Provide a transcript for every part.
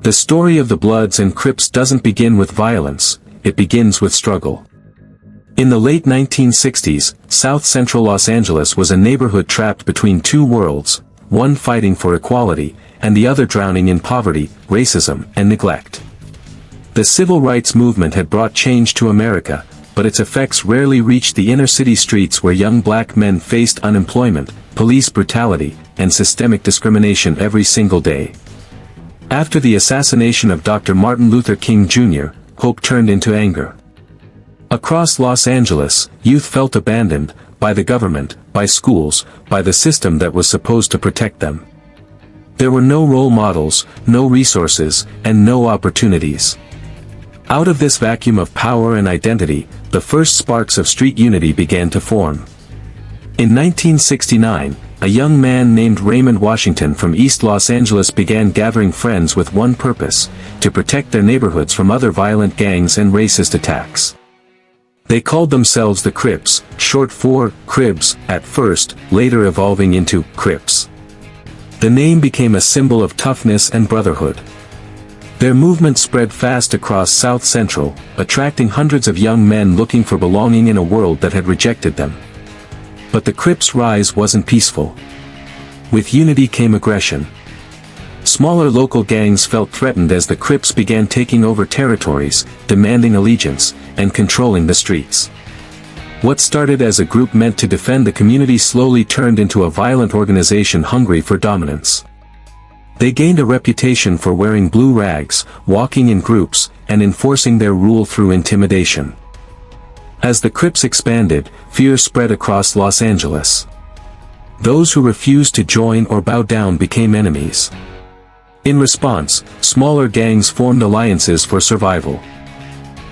The story of the Bloods and Crips doesn't begin with violence, it begins with struggle. In the late 1960s, South Central Los Angeles was a neighborhood trapped between two worlds, one fighting for equality, and the other drowning in poverty, racism, and neglect. The civil rights movement had brought change to America, but its effects rarely reached the inner-city streets where young black men faced unemployment, police brutality, and systemic discrimination every single day. After the assassination of Dr. Martin Luther King Jr., hope turned into anger. Across Los Angeles, youth felt abandoned, by the government, by schools, by the system that was supposed to protect them. There were no role models, no resources, and no opportunities. Out of this vacuum of power and identity, the first sparks of street unity began to form. In 1969, a young man named Raymond Washington from East Los Angeles began gathering friends with one purpose: to protect their neighborhoods from other violent gangs and racist attacks. They called themselves the Crips, short for Cribs, at first, later evolving into Crips. The name became a symbol of toughness and brotherhood. Their movement spread fast across South Central, attracting hundreds of young men looking for belonging in a world that had rejected them. But the Crips' rise wasn't peaceful. With unity came aggression. Smaller local gangs felt threatened as the Crips began taking over territories, demanding allegiance, and controlling the streets. What started as a group meant to defend the community slowly turned into a violent organization hungry for dominance. They gained a reputation for wearing blue rags, walking in groups, and enforcing their rule through intimidation. As the Crips expanded, fear spread across Los Angeles. Those who refused to join or bow down became enemies. In response, smaller gangs formed alliances for survival.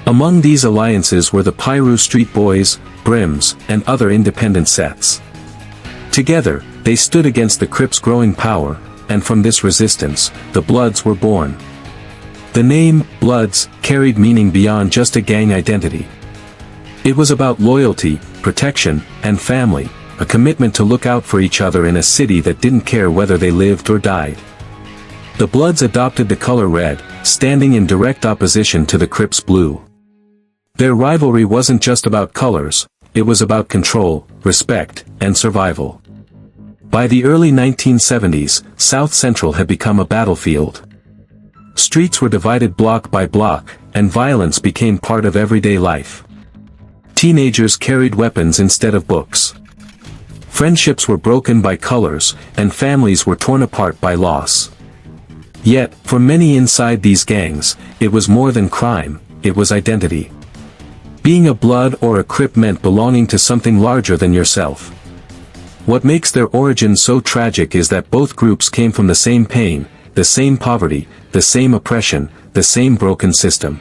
Among these alliances were the Piru Street Boys, Brims, and other independent sets. Together, they stood against the Crips' growing power, and from this resistance, the Bloods were born. The name, Bloods, carried meaning beyond just a gang identity. It was about loyalty, protection, and family, a commitment to look out for each other in a city that didn't care whether they lived or died. The Bloods adopted the color red, standing in direct opposition to the Crips' blue. Their rivalry wasn't just about colors, it was about control, respect, and survival. By the early 1970s, South Central had become a battlefield. Streets were divided block by block, and violence became part of everyday life. Teenagers carried weapons instead of books. Friendships were broken by colors, and families were torn apart by loss. Yet, for many inside these gangs, it was more than crime, it was identity. Being a Blood or a Crip meant belonging to something larger than yourself. What makes their origin so tragic is that both groups came from the same pain, the same poverty, the same oppression, the same broken system.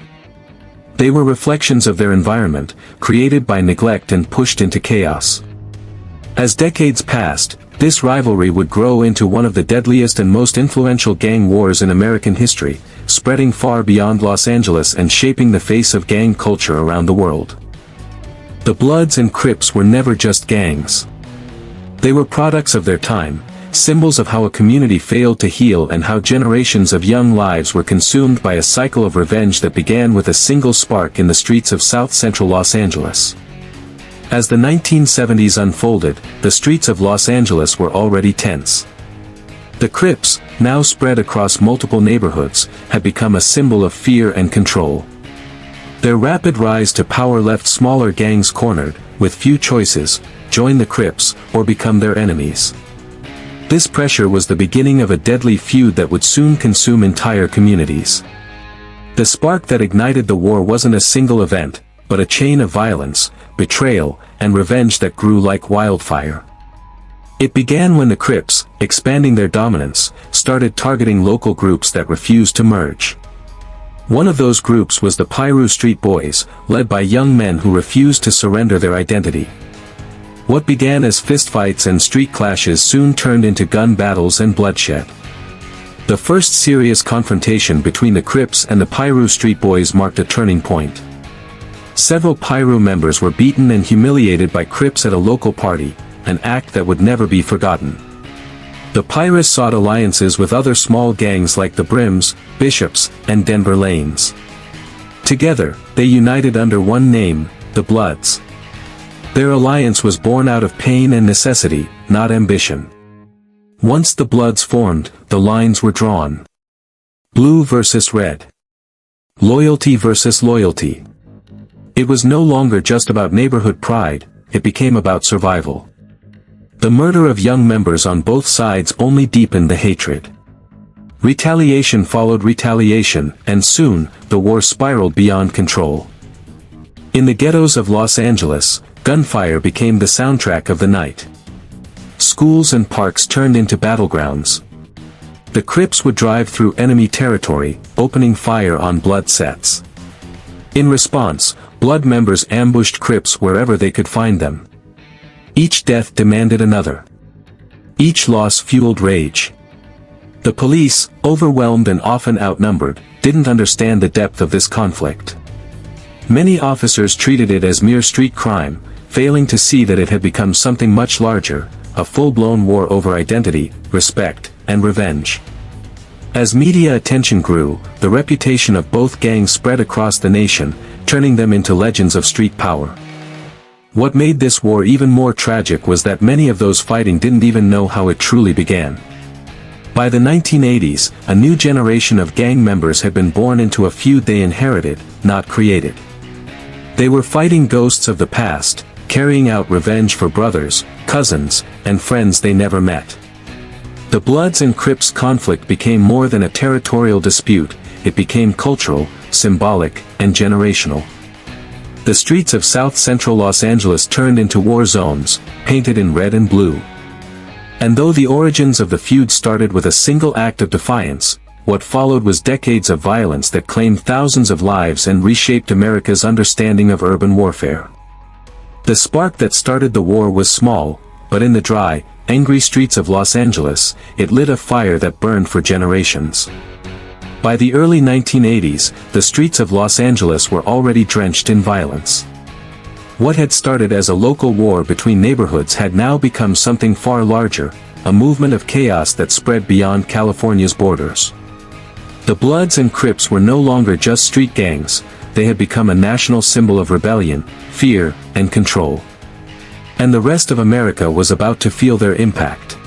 They were reflections of their environment, created by neglect and pushed into chaos. As decades passed, this rivalry would grow into one of the deadliest and most influential gang wars in American history, spreading far beyond Los Angeles and shaping the face of gang culture around the world. The Bloods and Crips were never just gangs. They were products of their time, symbols of how a community failed to heal and how generations of young lives were consumed by a cycle of revenge that began with a single spark in the streets of South Central Los Angeles. As the 1970s unfolded, the streets of Los Angeles were already tense. The Crips, now spread across multiple neighborhoods, had become a symbol of fear and control. Their rapid rise to power left smaller gangs cornered, with few choices: join the Crips, or become their enemies. This pressure was the beginning of a deadly feud that would soon consume entire communities. The spark that ignited the war wasn't a single event, but a chain of violence, betrayal, and revenge that grew like wildfire. It began when the Crips, expanding their dominance, started targeting local groups that refused to merge. One of those groups was the Piru Street Boys, led by young men who refused to surrender their identity. What began as fistfights and street clashes soon turned into gun battles and bloodshed. The first serious confrontation between the Crips and the Piru Street Boys marked a turning point. Several Piru members were beaten and humiliated by Crips at a local party, an act that would never be forgotten. The Pirates sought alliances with other small gangs like the Brims, Bishops, and Denver Lanes. Together, they united under one name, the Bloods. Their alliance was born out of pain and necessity, not ambition. Once the Bloods formed, the lines were drawn. Blue versus red. Loyalty versus loyalty. It was no longer just about neighborhood pride, it became about survival. The murder of young members on both sides only deepened the hatred. Retaliation followed retaliation, and soon, the war spiraled beyond control. In the ghettos of Los Angeles, gunfire became the soundtrack of the night. Schools and parks turned into battlegrounds. The Crips would drive through enemy territory, opening fire on Blood sets. In response, Blood members ambushed Crips wherever they could find them. Each death demanded another. Each loss fueled rage. The police, overwhelmed and often outnumbered, didn't understand the depth of this conflict. Many officers treated it as mere street crime, failing to see that it had become something much larger, a full-blown war over identity, respect, and revenge. As media attention grew, the reputation of both gangs spread across the nation, turning them into legends of street power. What made this war even more tragic was that many of those fighting didn't even know how it truly began. By the 1980s, a new generation of gang members had been born into a feud they inherited, not created. They were fighting ghosts of the past, carrying out revenge for brothers, cousins, and friends they never met. The Bloods and Crips conflict became more than a territorial dispute, it became cultural, symbolic, and generational. The streets of South Central Los Angeles turned into war zones, painted in red and blue. And though the origins of the feud started with a single act of defiance, what followed was decades of violence that claimed thousands of lives and reshaped America's understanding of urban warfare. The spark that started the war was small, but in the dry, angry streets of Los Angeles, it lit a fire that burned for generations. By the early 1980s, the streets of Los Angeles were already drenched in violence. What had started as a local war between neighborhoods had now become something far larger, a movement of chaos that spread beyond California's borders. The Bloods and Crips were no longer just street gangs, they had become a national symbol of rebellion, fear, and control. And the rest of America was about to feel their impact.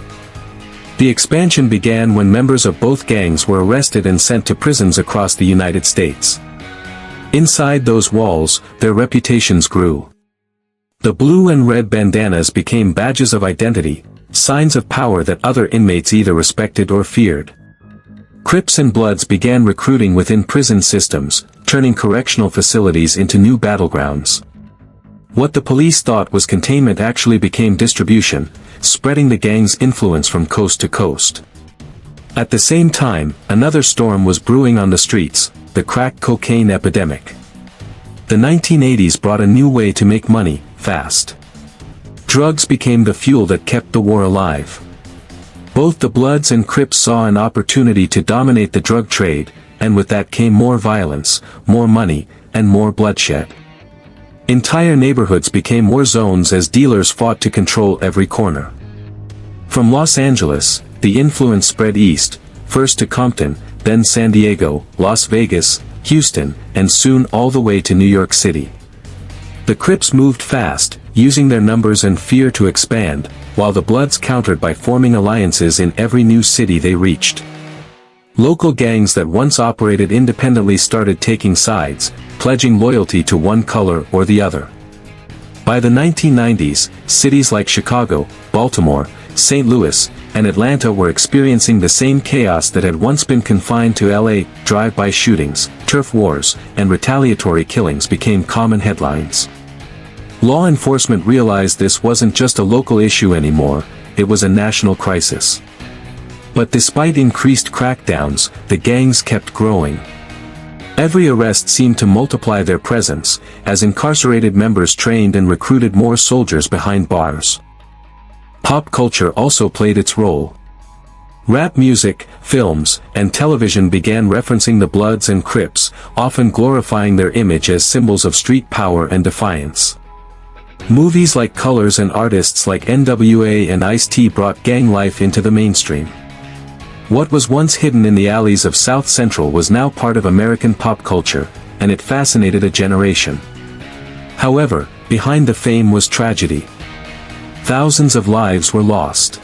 The expansion began when members of both gangs were arrested and sent to prisons across the United States. Inside those walls, their reputations grew. The blue and red bandanas became badges of identity, signs of power that other inmates either respected or feared. Crips and Bloods began recruiting within prison systems, turning correctional facilities into new battlegrounds. What the police thought was containment actually became distribution, spreading the gang's influence from coast to coast. At the same time, another storm was brewing on the streets, the crack cocaine epidemic. The 1980s brought a new way to make money, fast. Drugs became the fuel that kept the war alive. Both the Bloods and Crips saw an opportunity to dominate the drug trade, and with that came more violence, more money, and more bloodshed. Entire neighborhoods became war zones as dealers fought to control every corner. From Los Angeles, the influence spread east, first to Compton, then San Diego, Las Vegas, Houston, and soon all the way to New York City. The Crips moved fast, using their numbers and fear to expand, while the Bloods countered by forming alliances in every new city they reached. Local gangs that once operated independently started taking sides, pledging loyalty to one color or the other. By the 1990s, cities like Chicago, Baltimore, St. Louis, and Atlanta were experiencing the same chaos that had once been confined to LA. Drive-by shootings, turf wars, and retaliatory killings became common headlines. Law enforcement realized this wasn't just a local issue anymore, it was a national crisis. But despite increased crackdowns, the gangs kept growing. Every arrest seemed to multiply their presence, as incarcerated members trained and recruited more soldiers behind bars. Pop culture also played its role. Rap music, films, and television began referencing the Bloods and Crips, often glorifying their image as symbols of street power and defiance. Movies like Colors and artists like NWA and Ice-T brought gang life into the mainstream. What was once hidden in the alleys of South Central was now part of American pop culture, and it fascinated a generation. However, behind the fame was tragedy. Thousands of lives were lost.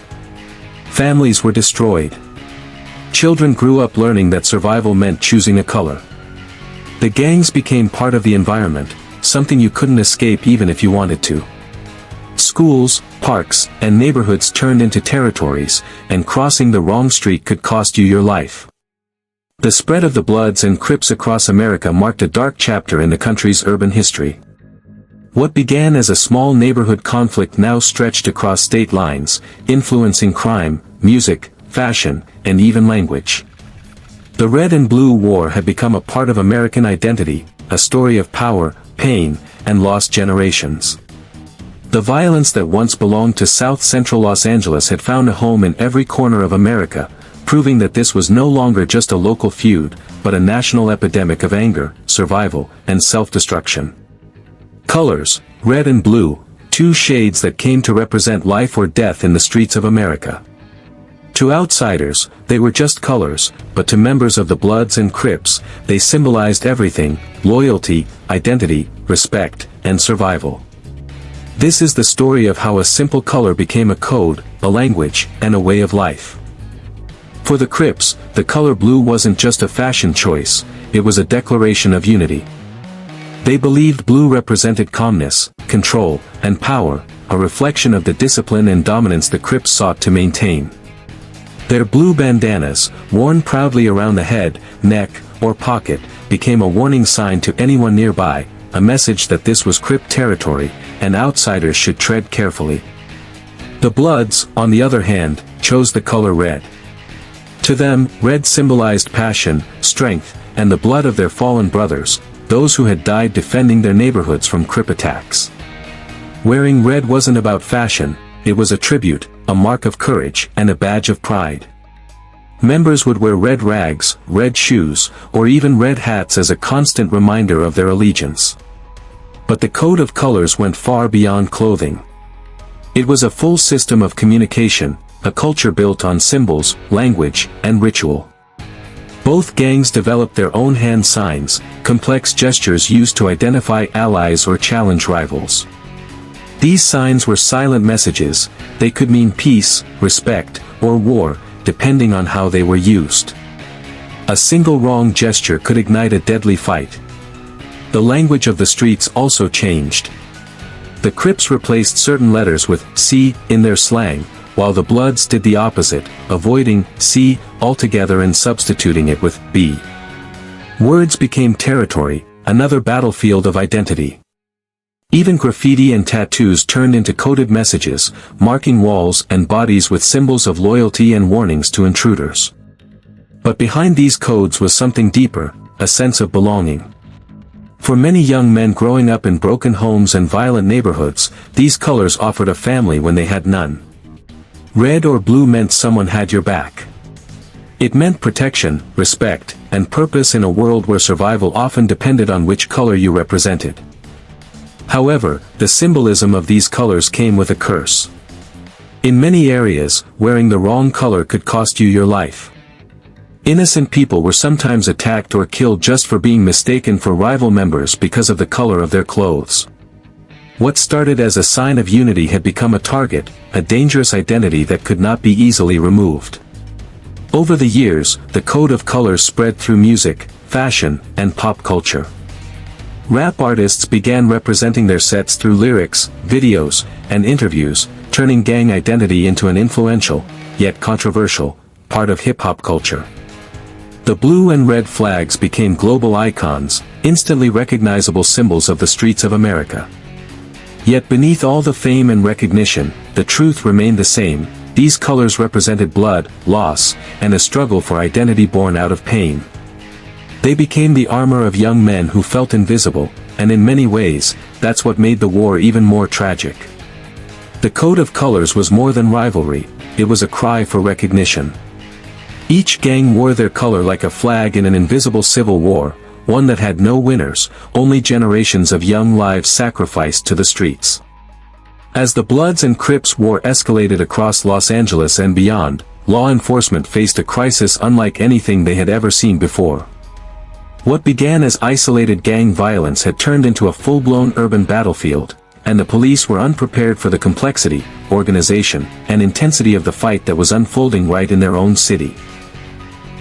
Families were destroyed. Children grew up learning that survival meant choosing a color. The gangs became part of the environment, something you couldn't escape even if you wanted to. Schools, parks, and neighborhoods turned into territories, and crossing the wrong street could cost you your life. The spread of the Bloods and Crips across America marked a dark chapter in the country's urban history. What began as a small neighborhood conflict now stretched across state lines, influencing crime, music, fashion, and even language. The Red and Blue War had become a part of American identity, a story of power, pain, and lost generations. The violence that once belonged to South Central Los Angeles had found a home in every corner of America, proving that this was no longer just a local feud, but a national epidemic of anger, survival, and self-destruction. Colors, red and blue, two shades that came to represent life or death in the streets of America. To outsiders, they were just colors, but to members of the Bloods and Crips, they symbolized everything: loyalty, identity, respect, and survival. This is the story of how a simple color became a code, a language, and a way of life. For the Crips, the color blue wasn't just a fashion choice, it was a declaration of unity. They believed blue represented calmness, control, and power, a reflection of the discipline and dominance the Crips sought to maintain. Their blue bandanas, worn proudly around the head, neck, or pocket, became a warning sign to anyone nearby, a message that this was Crip territory, and outsiders should tread carefully. The Bloods, on the other hand, chose the color red. To them, red symbolized passion, strength, and the blood of their fallen brothers, those who had died defending their neighborhoods from Crip attacks. Wearing red wasn't about fashion, it was a tribute, a mark of courage, and a badge of pride. Members would wear red rags, red shoes, or even red hats as a constant reminder of their allegiance. But the code of colors went far beyond clothing. It was a full system of communication, a culture built on symbols, language, and ritual. Both gangs developed their own hand signs, complex gestures used to identify allies or challenge rivals. These signs were silent messages, they could mean peace, respect, or war, depending on how they were used. A single wrong gesture could ignite a deadly fight. The language of the streets also changed. The Crips replaced certain letters with C in their slang, while the Bloods did the opposite, avoiding C altogether and substituting it with B. Words became territory, another battlefield of identity. Even graffiti and tattoos turned into coded messages, marking walls and bodies with symbols of loyalty and warnings to intruders. But behind these codes was something deeper, a sense of belonging. For many young men growing up in broken homes and violent neighborhoods, these colors offered a family when they had none. Red or blue meant someone had your back. It meant protection, respect, and purpose in a world where survival often depended on which color you represented. However, the symbolism of these colors came with a curse. In many areas, wearing the wrong color could cost you your life. Innocent people were sometimes attacked or killed just for being mistaken for rival members because of the color of their clothes. What started as a sign of unity had become a target, a dangerous identity that could not be easily removed. Over the years, the code of colors spread through music, fashion, and pop culture. Rap artists began representing their sets through lyrics, videos, and interviews, turning gang identity into an influential, yet controversial, part of hip-hop culture. The blue and red flags became global icons, instantly recognizable symbols of the streets of America. Yet beneath all the fame and recognition, the truth remained the same: these colors represented blood, loss, and a struggle for identity born out of pain. They became the armor of young men who felt invisible, and in many ways, that's what made the war even more tragic. The code of colors was more than rivalry, it was a cry for recognition. Each gang wore their color like a flag in an invisible civil war, one that had no winners, only generations of young lives sacrificed to the streets. As the Bloods and Crips war escalated across Los Angeles and beyond, law enforcement faced a crisis unlike anything they had ever seen before. What began as isolated gang violence had turned into a full-blown urban battlefield, and the police were unprepared for the complexity, organization, and intensity of the fight that was unfolding right in their own city.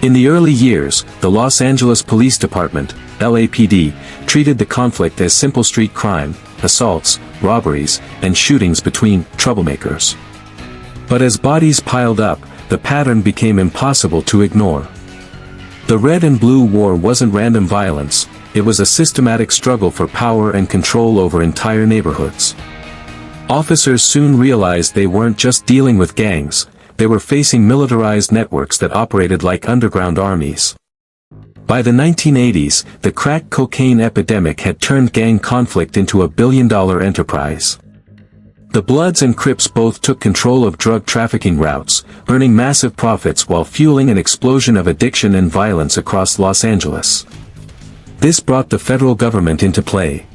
In the early years, the Los Angeles Police Department, LAPD, treated the conflict as simple street crime, assaults, robberies, and shootings between troublemakers. But as bodies piled up, the pattern became impossible to ignore. The Red and Blue War wasn't random violence, it was a systematic struggle for power and control over entire neighborhoods. Officers soon realized they weren't just dealing with gangs, they were facing militarized networks that operated like underground armies. By the 1980s, the crack cocaine epidemic had turned gang conflict into a billion-dollar enterprise. The Bloods and Crips both took control of drug trafficking routes, earning massive profits while fueling an explosion of addiction and violence across Los Angeles. This brought the federal government into play.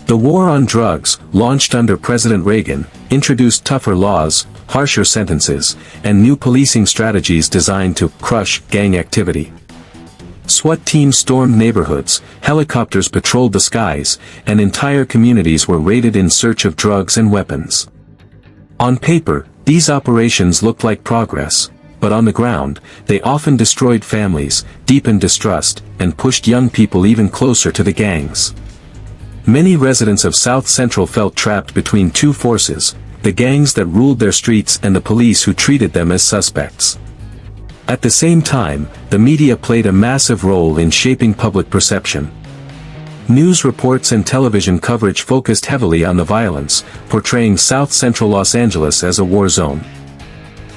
The war on drugs, launched under President Reagan, introduced tougher laws, harsher sentences, and new policing strategies designed to crush gang activity. SWAT teams stormed neighborhoods, helicopters patrolled the skies, and entire communities were raided in search of drugs and weapons. On paper, these operations looked like progress, but on the ground, they often destroyed families, deepened distrust, and pushed young people even closer to the gangs. Many residents of South Central felt trapped between two forces, the gangs that ruled their streets and the police who treated them as suspects. At the same time, the media played a massive role in shaping public perception. News reports and television coverage focused heavily on the violence, portraying South Central Los Angeles as a war zone.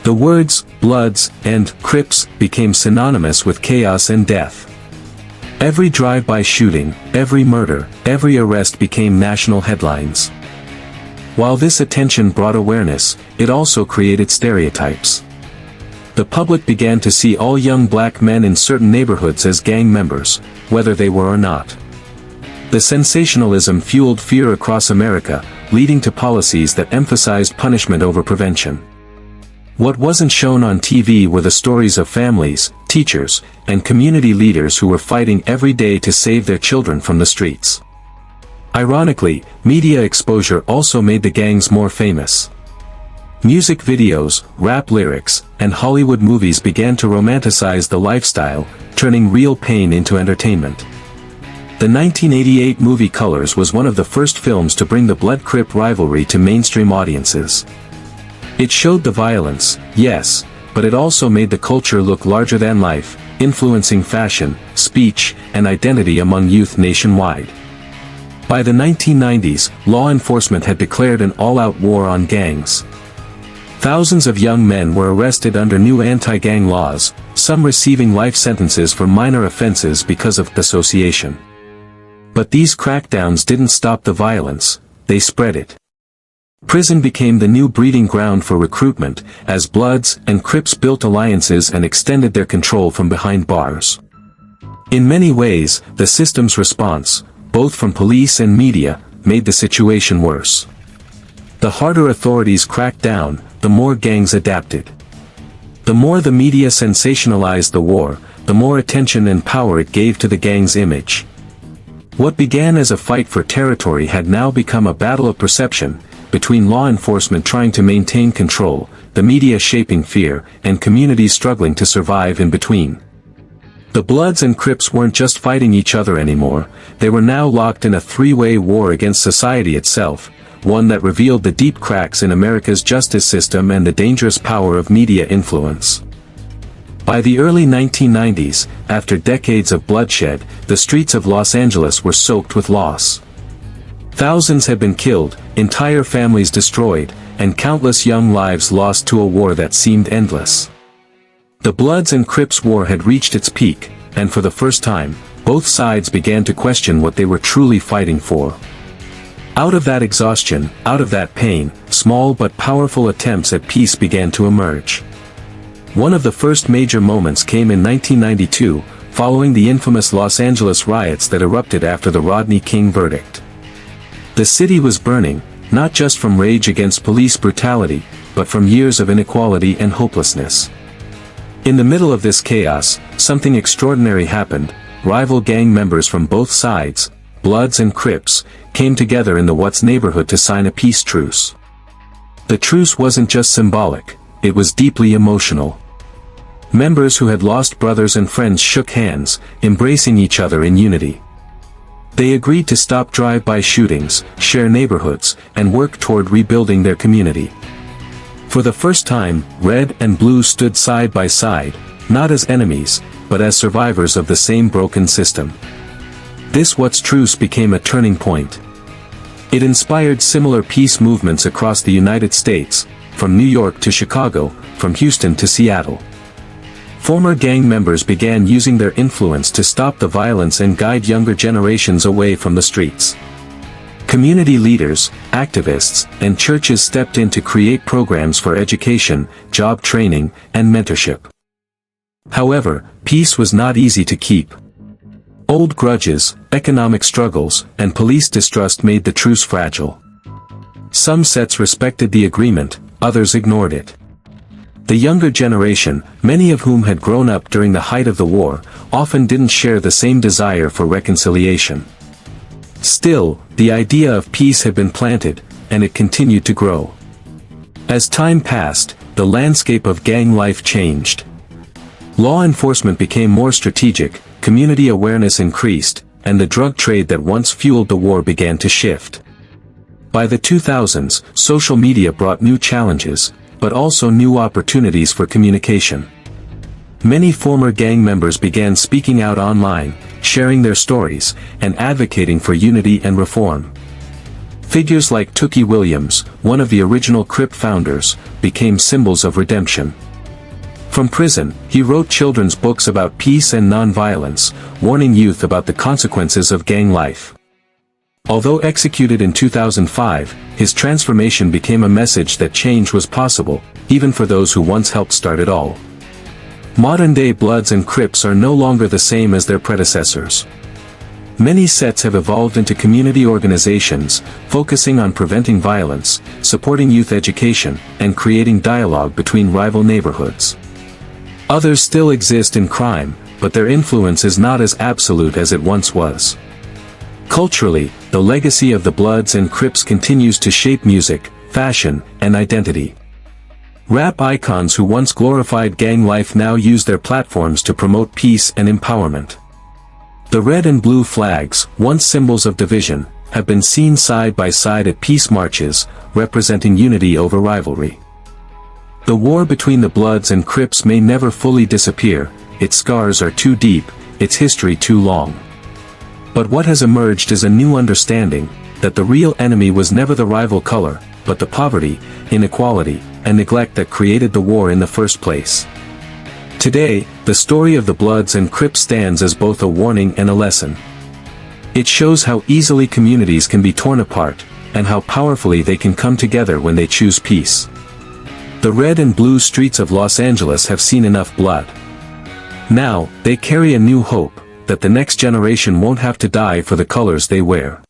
The words, Bloods, and Crips became synonymous with chaos and death. Every drive-by shooting, every murder, every arrest became national headlines. While this attention brought awareness, it also created stereotypes. The public began to see all young black men in certain neighborhoods as gang members, whether they were or not. The sensationalism fueled fear across America, leading to policies that emphasized punishment over prevention. What wasn't shown on TV were the stories of families, teachers, and community leaders who were fighting every day to save their children from the streets. Ironically, media exposure also made the gangs more famous. Music videos, rap lyrics, and Hollywood movies began to romanticize the lifestyle, turning real pain into entertainment. The 1988 movie Colors was one of the first films to bring the Blood-Crip rivalry to mainstream audiences. It showed the violence, yes, but it also made the culture look larger than life, influencing fashion, speech, and identity among youth nationwide. By the 1990s, law enforcement had declared an all-out war on gangs. Thousands of young men were arrested under new anti-gang laws, some receiving life sentences for minor offenses because of association. But these crackdowns didn't stop the violence, they spread it. Prison became the new breeding ground for recruitment, as Bloods and Crips built alliances and extended their control from behind bars. In many ways, the system's response, both from police and media, made the situation worse. The harder authorities cracked down, the more gangs adapted. The more the media sensationalized the war, the more attention and power it gave to the gang's image. What began as a fight for territory had now become a battle of perception, between law enforcement trying to maintain control, the media shaping fear, and communities struggling to survive in between. The Bloods and Crips weren't just fighting each other anymore, they were now locked in a three-way war against society itself, one that revealed the deep cracks in America's justice system and the dangerous power of media influence. By the early 1990s, after decades of bloodshed, the streets of Los Angeles were soaked with loss. Thousands had been killed, entire families destroyed, and countless young lives lost to a war that seemed endless. The Bloods and Crips war had reached its peak, and for the first time, both sides began to question what they were truly fighting for. Out of that exhaustion, out of that pain, small but powerful attempts at peace began to emerge. One of the first major moments came in 1992, following the infamous Los Angeles riots that erupted after the Rodney King verdict. The city was burning, not just from rage against police brutality, but from years of inequality and hopelessness. In the middle of this chaos, something extraordinary happened. Rival gang members from both sides, Bloods and Crips, came together in the Watts neighborhood to sign a peace truce. The truce wasn't just symbolic, it was deeply emotional. Members who had lost brothers and friends shook hands, embracing each other in unity. They agreed to stop drive-by shootings, share neighborhoods, and work toward rebuilding their community. For the first time, Red and Blue stood side by side, not as enemies, but as survivors of the same broken system. This Watts truce became a turning point. It inspired similar peace movements across the United States, from New York to Chicago, from Houston to Seattle. Former gang members began using their influence to stop the violence and guide younger generations away from the streets. Community leaders, activists, and churches stepped in to create programs for education, job training, and mentorship. However, peace was not easy to keep. Old grudges, economic struggles, and police distrust made the truce fragile. Some sets respected the agreement, others ignored it. The younger generation, many of whom had grown up during the height of the war, often didn't share the same desire for reconciliation. Still, the idea of peace had been planted, and it continued to grow. As time passed, the landscape of gang life changed. Law enforcement became more strategic, community awareness increased, and the drug trade that once fueled the war began to shift. By the 2000s, social media brought new challenges, but also new opportunities for communication. Many former gang members began speaking out online, sharing their stories, and advocating for unity and reform. Figures like Tookie Williams, one of the original Crip founders, became symbols of redemption. From prison, he wrote children's books about peace and nonviolence, warning youth about the consequences of gang life. Although executed in 2005, his transformation became a message that change was possible, even for those who once helped start it all. Modern-day Bloods and Crips are no longer the same as their predecessors. Many sets have evolved into community organizations, focusing on preventing violence, supporting youth education, and creating dialogue between rival neighborhoods. Others still exist in crime, but their influence is not as absolute as it once was. Culturally, the legacy of the Bloods and Crips continues to shape music, fashion, and identity. Rap icons who once glorified gang life now use their platforms to promote peace and empowerment. The red and blue flags, once symbols of division, have been seen side by side at peace marches, representing unity over rivalry. The war between the Bloods and Crips may never fully disappear, its scars are too deep, its history too long. But what has emerged is a new understanding, that the real enemy was never the rival color, but the poverty, inequality, and neglect that created the war in the first place. Today, the story of the Bloods and Crips stands as both a warning and a lesson. It shows how easily communities can be torn apart, and how powerfully they can come together when they choose peace. The red and blue streets of Los Angeles have seen enough blood. Now, they carry a new hope, that the next generation won't have to die for the colors they wear.